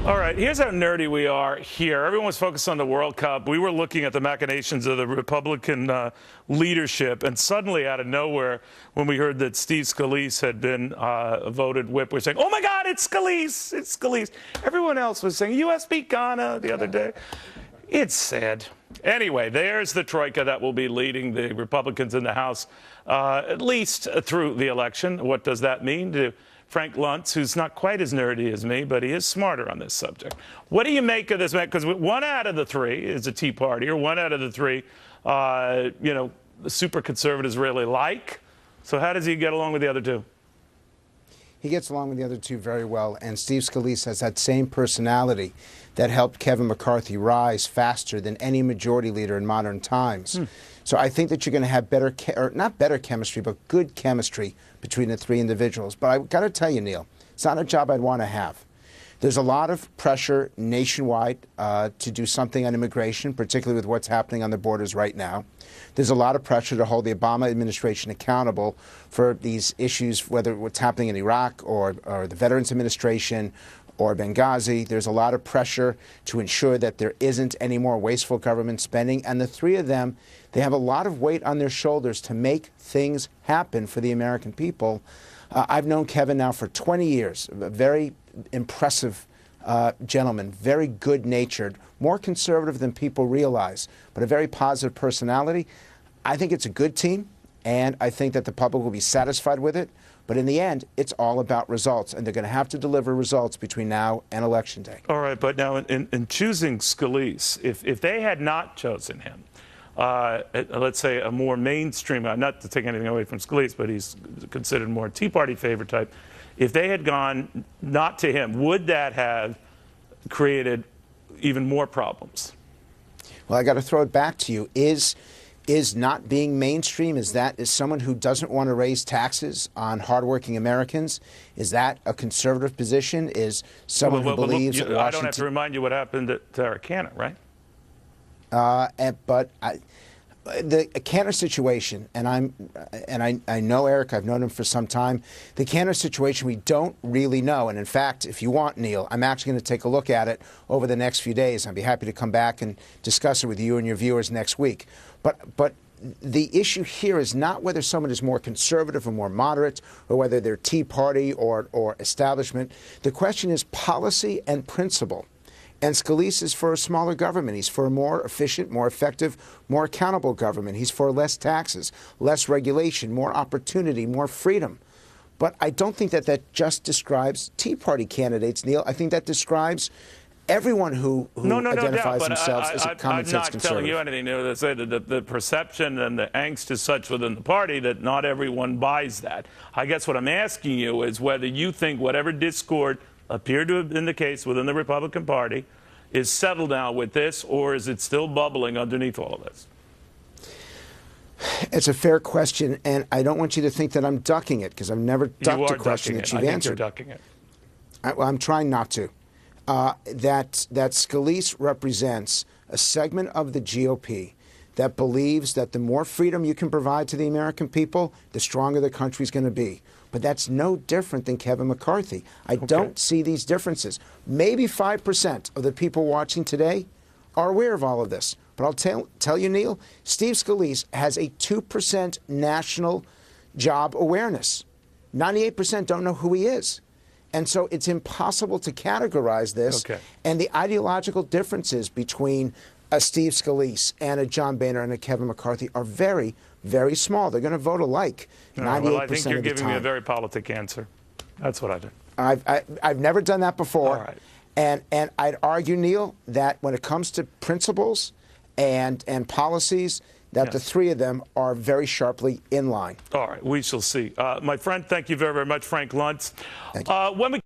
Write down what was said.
All right, here's how nerdy we are here. Everyone was focused on the World Cup. We were looking at the machinations of the Republican leadership, and suddenly, out of nowhere, when we heard that Steve Scalise had been voted whip, we're saying, oh my God, it's Scalise, it's Scalise. Everyone else was saying, U.S. beat Ghana the other day. It's sad. Anyway, there's the troika that will be leading the Republicans in the House, at least through the election. What does that mean to Frank Luntz, who's not quite as nerdy as me, but he is smarter on this subject? What do you make of this? Because one out of the three is a Tea Party, or one out of the three, the super conservatives really like. So how does he get along with the other two? He gets along with the other two very well, and Steve Scalise has that same personality that helped Kevin McCarthy rise faster than any majority leader in modern times. So I think that you're going to have better, or not better chemistry, but good chemistry between the three individuals. But I've got to tell you, Neil, it's not a job I'd want to have. There's a lot of pressure nationwide to do something on immigration, particularly with what's happening on the borders right now. There's a lot of pressure to hold the Obama administration accountable for these issues, whether what's happening in Iraq or the Veterans Administration or Benghazi. There's a lot of pressure to ensure that there isn't any more wasteful government spending. And the three of them, they have a lot of weight on their shoulders to make things happen for the American people. I've known Kevin now for 20 years, a very impressive gentleman, very good-natured, more conservative than people realize, but a very positive personality. I think it's a good team, and I think that the public will be satisfied with it. But in the end, it's all about results, and they're going to have to deliver results between now and Election Day. All right, but now in choosing Scalise, if they had not chosen him, let's say a more mainstream, not to take anything away from Scalise, but he's considered more Tea Party favorite type, if they had gone not to him, would that have created even more problems? Well, I got to throw it back to you. Is not being mainstream, is someone who doesn't want to raise taxes on hardworking Americans? Is that a conservative position? Is someone who believes that Washington... I don't have to remind you what happened at Arcana, right? The Cantor situation, and I know Eric, I've known him for some time. The Cantor situation, we don't really know. And in fact, if you want, Neil, I'm actually going to take a look at it over the next few days. I'd be happy to come back and discuss it with you and your viewers next week. But the issue here is not whether someone is more conservative or more moderate, or whether they're Tea Party or establishment. The question is policy and principle. And Scalise is for a smaller government. He's for a more efficient, more effective, more accountable government. He's for less taxes, less regulation, more opportunity, more freedom. But I don't think that just describes Tea Party candidates, Neil. I think that describes everyone who identifies themselves as a common sense conservative. I'm not telling you anything. They say that the perception and the angst is such within the party that not everyone buys that. I guess what I'm asking you is whether you think whatever discord appeared to have been the case within the Republican Party is settled now with this, or is it still bubbling underneath all of this? It's a fair question, and I don't want you to think that I'm ducking it, because I've never ducked a question that you've answered. You're ducking it. I'm trying not to. That Scalise represents a segment of the GOP that believes that the more freedom you can provide to the American people, the stronger the country's going to be. But that's no different than Kevin McCarthy. I don't see these differences. Maybe 5% of the people watching today are aware of all of this. But I'll tell you, Neil, Steve Scalise has a 2% national job awareness. 98% don't know who he is. And so it's impossible to categorize this. And the ideological differences between a Steve Scalise and a John Boehner and a Kevin McCarthy are very, very small. They're going to vote alike 98% of the time. Well, I think you're giving me a very politic answer. That's what I do. I've never done that before. All right. And I'd argue, Neil, that when it comes to principles and policies, that the three of them are very sharply in line. All right. We shall see. My friend, thank you very, very much, Frank Luntz. Thank you. When we